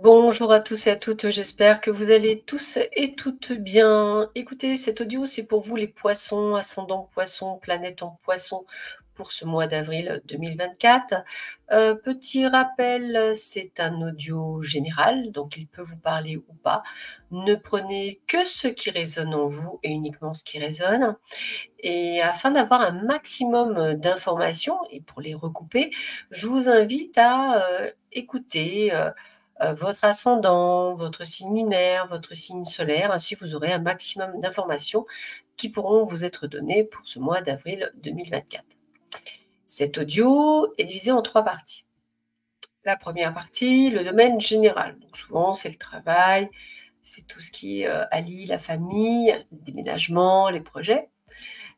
Bonjour à tous et à toutes, j'espère que vous allez tous et toutes bien. Écoutez, cet audio, c'est pour vous les poissons, ascendant poisson, planète en poisson, pour ce mois d'avril 2024. Petit rappel, c'est un audio général, donc il peut vous parler ou pas. Ne prenez que ce qui résonne en vous et uniquement ce qui résonne. Et afin d'avoir un maximum d'informations et pour les recouper, je vous invite à écouter votre ascendant, votre signe lunaire, votre signe solaire. Ainsi, vous aurez un maximum d'informations qui pourront vous être données pour ce mois d'avril 2024. Cet audio est divisé en 3 parties. La première partie, le domaine général. Donc souvent, c'est le travail, c'est tout ce qui allie la famille, le déménagement, les projets.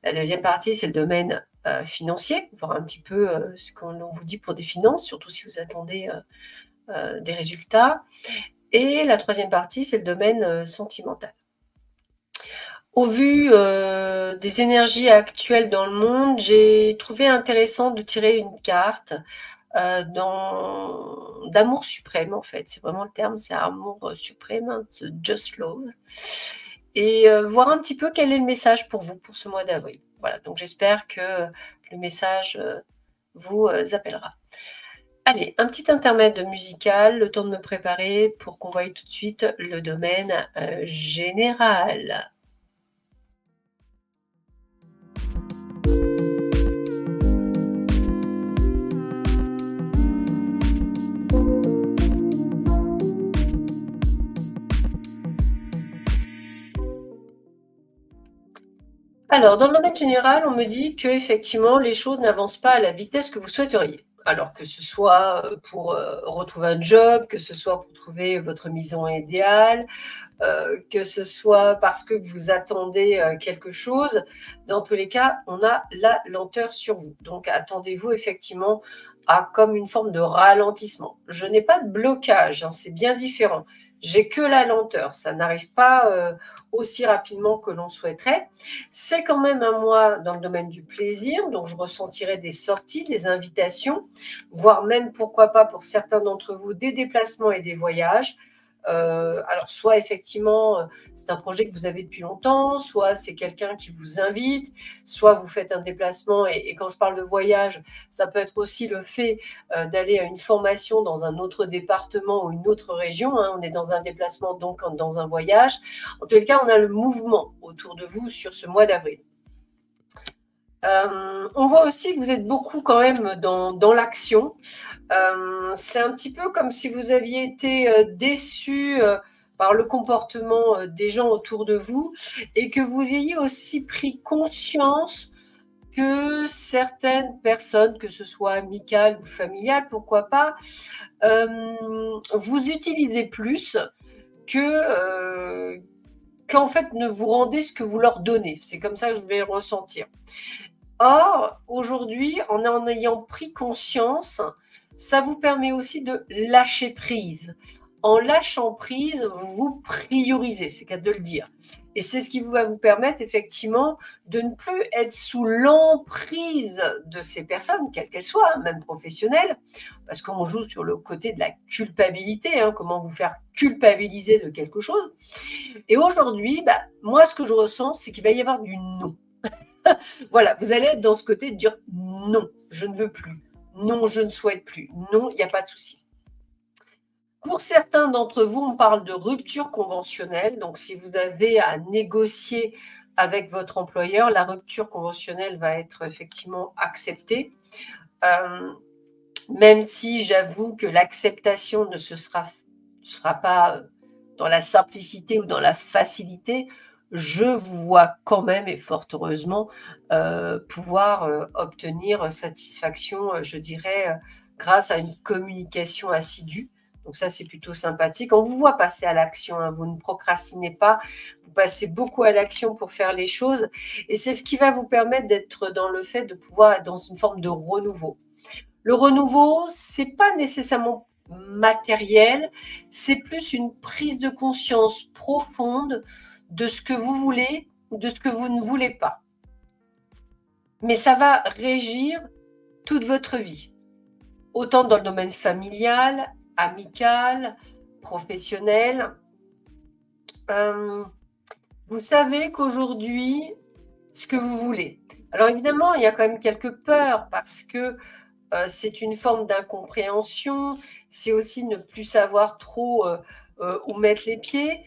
La deuxième partie, c'est le domaine financier, voir un petit peu ce qu'on vous dit pour des finances, surtout si vous attendez des résultats. Et la troisième partie, c'est le domaine sentimental. Au vu des énergies actuelles dans le monde, j'ai trouvé intéressant de tirer une carte d'amour suprême, en fait. C'est vraiment le terme, c'est amour suprême, hein, just love. Et voir un petit peu quel est le message pour vous pour ce mois d'avril. Voilà, donc j'espère que le message vous appellera. Allez, un petit intermède musical, le temps de me préparer pour qu'on voie tout de suite le domaine général. Alors, dans le domaine général, on me dit que effectivement, les choses n'avancent pas à la vitesse que vous souhaiteriez. Alors que ce soit pour retrouver un job, que ce soit pour trouver votre maison idéale, que ce soit parce que vous attendez quelque chose. Dans tous les cas, on a la lenteur sur vous. Donc, attendez-vous effectivement à comme une forme de ralentissement. Je n'ai pas de blocage, hein, c'est bien différent. J'ai que la lenteur. Ça n'arrive pas aussi rapidement que l'on souhaiterait. C'est quand même un mois dans le domaine du plaisir, donc je ressentirai des sorties, des invitations, voire même, pourquoi pas, pour certains d'entre vous, des déplacements et des voyages. Alors, soit effectivement, c'est un projet que vous avez depuis longtemps, soit c'est quelqu'un qui vous invite, soit vous faites un déplacement. Et quand je parle de voyage, ça peut être aussi le fait d'aller à une formation dans un autre département ou une autre région. Hein. On est dans un déplacement, donc dans un voyage. En tout cas, on a le mouvement autour de vous sur ce mois d'avril. On voit aussi que vous êtes beaucoup quand même dans l'action. C'est un petit peu comme si vous aviez été déçu par le comportement des gens autour de vous et que vous ayez aussi pris conscience que certaines personnes, que ce soit amicales ou familiales, pourquoi pas, vous utilisez plus qu'en fait ne vous rendez ce que vous leur donnez. C'est comme ça que je vais le ressentir. Or, aujourd'hui, en ayant pris conscience, ça vous permet aussi de lâcher prise. En lâchant prise, vous priorisez, c'est qu'à de le dire. Et c'est ce qui va vous permettre effectivement de ne plus être sous l'emprise de ces personnes, quelles qu'elles soient, hein, même professionnelles, parce qu'on joue sur le côté de la culpabilité, hein, comment vous faire culpabiliser de quelque chose. Et aujourd'hui, moi, ce que je ressens, c'est qu'il va y avoir du non. Voilà, vous allez être dans ce côté de dire non, je ne veux plus. Non, je ne souhaite plus. Non, il n'y a pas de souci. Pour certains d'entre vous, on parle de rupture conventionnelle. Donc, si vous avez à négocier avec votre employeur, la rupture conventionnelle va être effectivement acceptée. Même si j'avoue que l'acceptation ne sera pas dans la simplicité ou dans la facilité, je vous vois quand même, et fort heureusement, pouvoir obtenir satisfaction, je dirais, grâce à une communication assidue. Donc ça, c'est plutôt sympathique. On vous voit passer à l'action, hein, vous ne procrastinez pas, vous passez beaucoup à l'action pour faire les choses. Et c'est ce qui va vous permettre d'être dans le fait de pouvoir être dans une forme de renouveau. Le renouveau, c'est pas nécessairement matériel, c'est plus une prise de conscience profonde de ce que vous voulez ou de ce que vous ne voulez pas. mais ça va régir toute votre vie. Autant dans le domaine familial, amical, professionnel. Vous savez qu'aujourd'hui, ce que vous voulez. Alors évidemment, il y a quand même quelques peurs parce que c'est une forme d'incompréhension, c'est aussi ne plus savoir trop où mettre les pieds.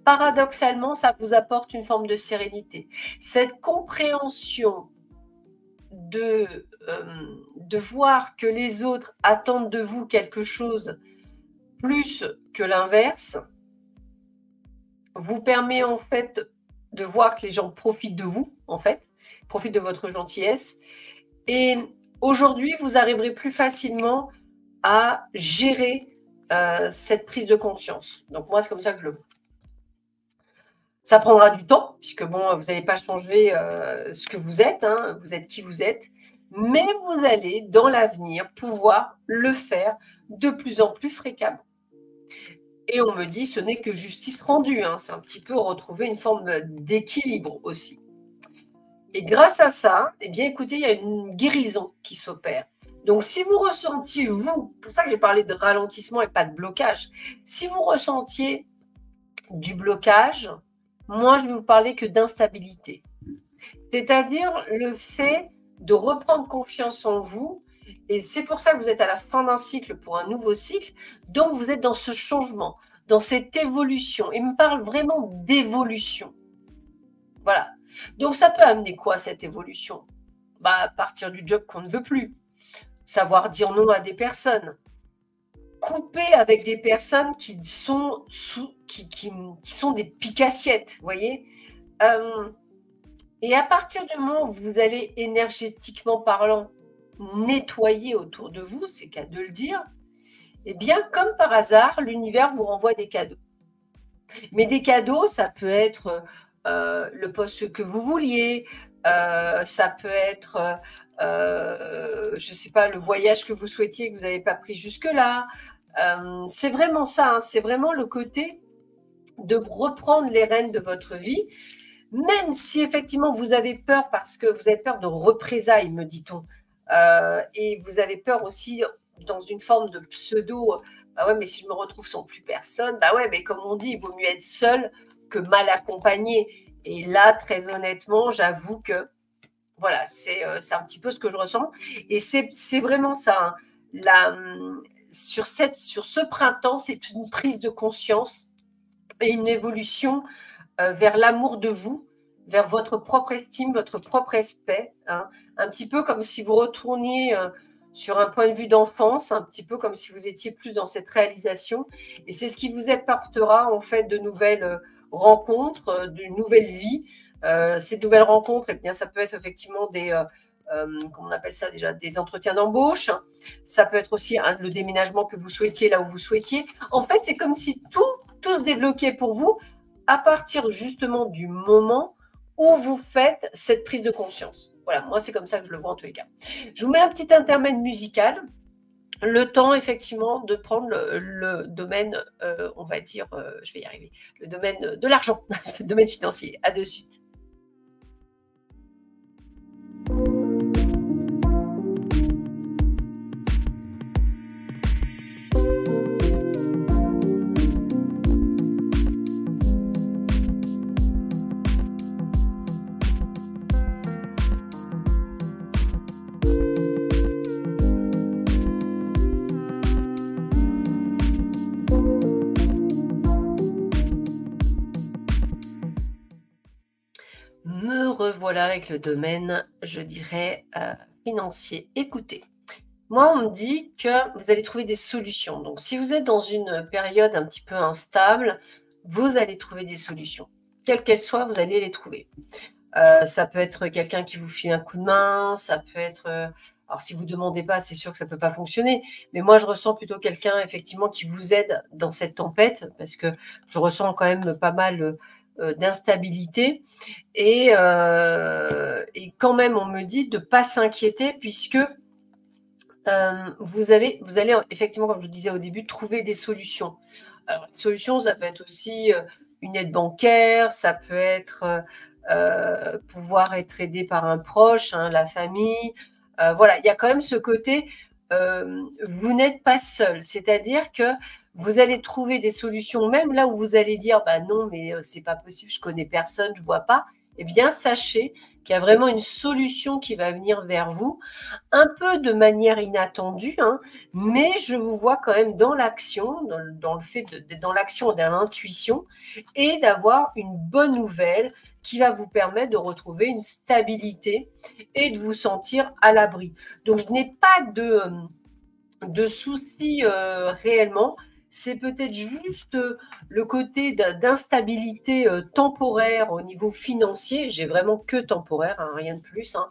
Paradoxalement, ça vous apporte une forme de sérénité. Cette compréhension de voir que les autres attendent de vous quelque chose plus que l'inverse, vous permet en fait de voir que les gens profitent de vous, en fait, profitent de votre gentillesse. Et aujourd'hui, vous arriverez plus facilement à gérer cette prise de conscience. Donc moi, c'est comme ça que je le vois. Ça prendra du temps, puisque bon, vous n'allez pas changer ce que vous êtes qui vous êtes, mais vous allez, dans l'avenir, pouvoir le faire de plus en plus fréquemment. Et on me dit, ce n'est que justice rendue, c'est un petit peu retrouver une forme d'équilibre aussi. Et grâce à ça, eh bien, écoutez, il y a une guérison qui s'opère. Donc, si vous ressentiez, vous, pour ça que j'ai parlé de ralentissement et pas de blocage, si vous ressentiez du blocage, moi, je vais vous parler que d'instabilité. C'est-à-dire le fait de reprendre confiance en vous. Et c'est pour ça que vous êtes à la fin d'un cycle pour un nouveau cycle. Donc, vous êtes dans ce changement, dans cette évolution. Il me parle vraiment d'évolution. Voilà. Donc, ça peut amener quoi, cette évolution? Partir du job qu'on ne veut plus. Savoir dire non à des personnes. Couper avec des personnes qui sont, qui sont des piques-assiettes, vous voyez. Et à partir du moment où vous allez énergétiquement parlant nettoyer autour de vous, c'est qu'à de le dire, eh bien, comme par hasard, l'univers vous renvoie des cadeaux. Mais des cadeaux, ça peut être le poste que vous vouliez, ça peut être, je ne sais pas, le voyage que vous souhaitiez que vous n'avez pas pris jusque-là. C'est vraiment ça, c'est vraiment le côté de reprendre les rênes de votre vie, même si effectivement vous avez peur parce que vous avez peur de représailles, me dit-on, et vous avez peur aussi dans une forme de pseudo, ouais, mais si je me retrouve sans plus personne, ouais, mais comme on dit, il vaut mieux être seul que mal accompagné. Et là, très honnêtement, j'avoue que voilà, c'est un petit peu ce que je ressens. Et c'est vraiment ça. Sur ce printemps, c'est une prise de conscience et une évolution vers l'amour de vous, vers votre propre estime, votre propre respect. Un petit peu comme si vous retourniez sur un point de vue d'enfance, un petit peu comme si vous étiez plus dans cette réalisation. Et c'est ce qui vous apportera en fait de nouvelles rencontres, d'une nouvelle vie. Ces nouvelles rencontres, eh bien, ça peut être effectivement comment on appelle ça déjà, des entretiens d'embauche. Ça peut être aussi le déménagement que vous souhaitiez là où vous souhaitiez. En fait, c'est comme si tout se débloquait pour vous à partir justement du moment où vous faites cette prise de conscience. Voilà, moi, c'est comme ça que je le vois en tous les cas. Je vous mets un petit intermède musical. Le temps, effectivement, de prendre le domaine, on va dire, je vais y arriver, le domaine de l'argent, le domaine financier. À de suite. Me revoilà avec le domaine, je dirais, financier. Écoutez, moi, on me dit que vous allez trouver des solutions. Donc, si vous êtes dans une période un petit peu instable, vous allez trouver des solutions. Quelles qu'elles soient, vous allez les trouver. Ça peut être quelqu'un qui vous file un coup de main, ça peut être... alors, si vous ne demandez pas, c'est sûr que ça ne peut pas fonctionner. Mais moi, je ressens plutôt quelqu'un, effectivement, qui vous aide dans cette tempête, parce que je ressens quand même pas mal d'instabilité. Et quand même, on me dit de ne pas s'inquiéter, puisque vous allez effectivement, comme je vous disais au début, trouver des solutions. Alors, les solutions, ça peut être aussi une aide bancaire, ça peut être pouvoir être aidé par un proche, hein, la famille. Voilà, il y a quand même ce côté, vous n'êtes pas seul. C'est-à-dire que vous allez trouver des solutions, même là où vous allez dire, bah non, mais c'est pas possible, je connais personne, je vois pas. Eh bien, sachez qu'il y a vraiment une solution qui va venir vers vous, un peu de manière inattendue, hein, mais je vous vois quand même dans l'action, dans le fait d'être dans l'action, dans l'intuition, et d'avoir une bonne nouvelle qui va vous permettre de retrouver une stabilité et de vous sentir à l'abri. Donc, je n'ai pas de soucis réellement. C'est peut-être juste le côté d'instabilité temporaire au niveau financier. J'ai vraiment que temporaire, hein, rien de plus, hein,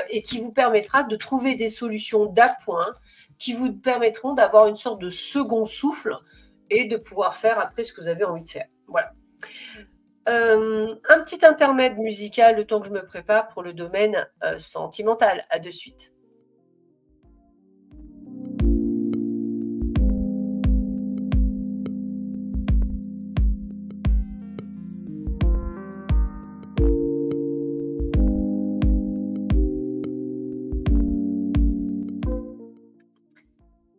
et qui vous permettra de trouver des solutions d'appoint qui vous permettront d'avoir une sorte de second souffle et de pouvoir faire après ce que vous avez envie de faire. Voilà. Un petit intermède musical le temps que je me prépare pour le domaine sentimental. À de suite.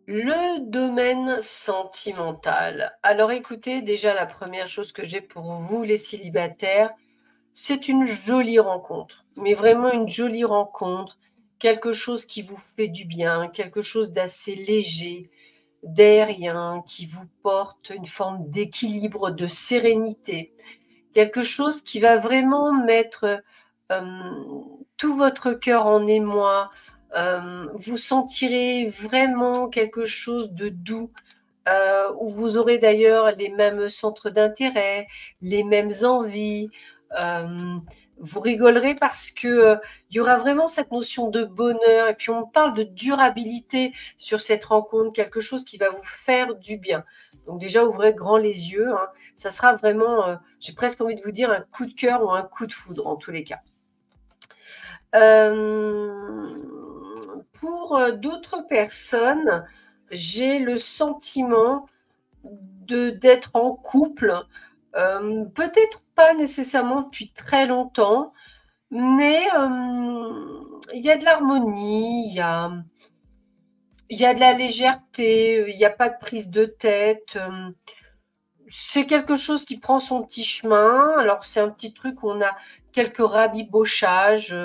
Le domaine sentimental. Alors écoutez, déjà la première chose que j'ai pour vous les célibataires, c'est une jolie rencontre, mais vraiment une jolie rencontre, quelque chose qui vous fait du bien, quelque chose d'assez léger, d'aérien, qui vous porte une forme d'équilibre, de sérénité, quelque chose qui va vraiment mettre tout votre cœur en émoi. Vous sentirez vraiment quelque chose de doux, où vous aurez d'ailleurs les mêmes centres d'intérêt, les mêmes envies. Vous rigolerez parce que il y aura vraiment cette notion de bonheur. Et puis on parle de durabilité sur cette rencontre, quelque chose qui va vous faire du bien. Donc déjà, ouvrez grand les yeux, hein. Ça sera vraiment, j'ai presque envie de vous dire, un coup de cœur ou un coup de foudre en tous les cas. Pour d'autres personnes, j'ai le sentiment d'être en couple, peut-être pas nécessairement depuis très longtemps, mais il y a de l'harmonie, il y a de la légèreté, il n'y a pas de prise de tête. C'est quelque chose qui prend son petit chemin. Alors, c'est un petit truc où on a quelques rabibochages.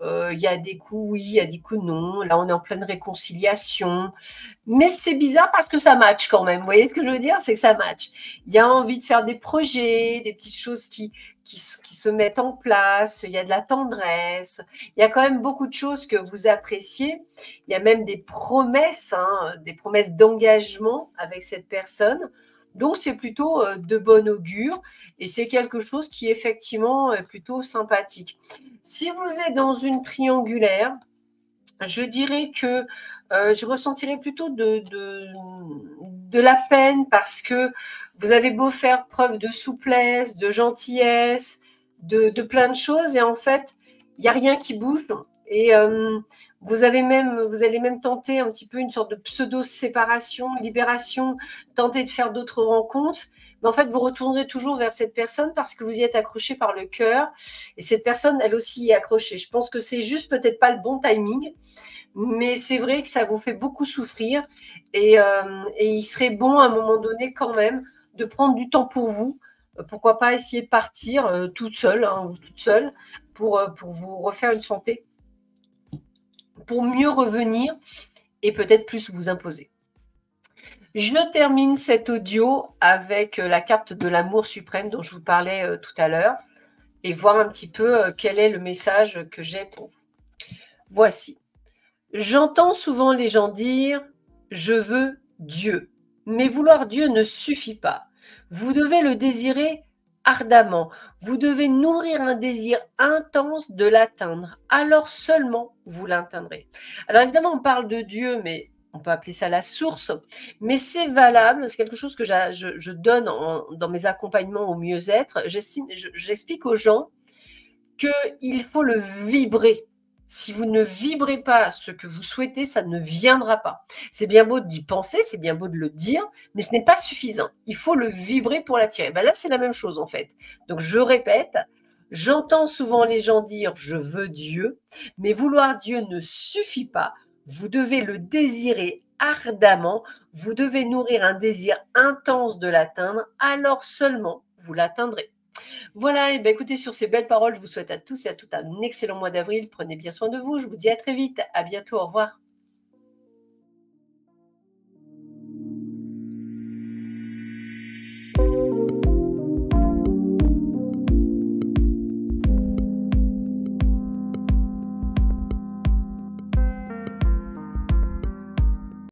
Il y a des coups oui, il y a des coups non. Là, on est en pleine réconciliation. Mais c'est bizarre parce que ça match quand même. Vous voyez ce que je veux dire? C'est que ça match. Il y a envie de faire des projets, des petites choses qui se mettent en place. Il y a de la tendresse. Il y a quand même beaucoup de choses que vous appréciez. Il y a même des promesses, hein, des promesses d'engagement avec cette personne. Donc, c'est plutôt de bon augure et c'est quelque chose qui effectivement est plutôt sympathique. Si vous êtes dans une triangulaire, je dirais que je ressentirais plutôt de la peine parce que vous avez beau faire preuve de souplesse, de gentillesse, de plein de choses et en fait, il n'y a rien qui bouge. Et vous allez même tenter un petit peu une sorte de pseudo-séparation, libération, tenter de faire d'autres rencontres. Mais en fait, vous retournerez toujours vers cette personne parce que vous y êtes accroché par le cœur. Et cette personne, elle aussi, y est accrochée. Je pense que c'est juste peut-être pas le bon timing. Mais c'est vrai que ça vous fait beaucoup souffrir et il serait bon à un moment donné quand même de prendre du temps pour vous. Pourquoi pas essayer de partir toute seule, hein, ou toute seule pour vous refaire une santé, pour mieux revenir et peut-être plus vous imposer. Je termine cet audio avec la carte de l'amour suprême dont je vous parlais tout à l'heure et voir un petit peu quel est le message que j'ai pour vous. Voici. J'entends souvent les gens dire « je veux Dieu ». Mais vouloir Dieu ne suffit pas. Vous devez le désirer ardemment. Vous devez nourrir un désir intense de l'atteindre. Alors seulement vous l'atteindrez. Alors évidemment, on parle de Dieu, mais on peut appeler ça la source. Mais c'est valable, c'est quelque chose que je donne dans mes accompagnements au mieux-être. J'explique aux gens qu'il faut le vibrer. Si vous ne vibrez pas ce que vous souhaitez, ça ne viendra pas. C'est bien beau d'y penser, c'est bien beau de le dire, mais ce n'est pas suffisant. Il faut le vibrer pour l'attirer. Ben là, c'est la même chose en fait. Donc, je répète, J'entends souvent les gens dire: «Je veux Dieu», mais vouloir Dieu ne suffit pas. Vous devez le désirer ardemment, vous devez nourrir un désir intense de l'atteindre, alors seulement vous l'atteindrez. Voilà, et ben écoutez, sur ces belles paroles, je vous souhaite à tous et à toutes un excellent mois d'avril. Prenez bien soin de vous. Je vous dis à très vite. À bientôt. Au revoir.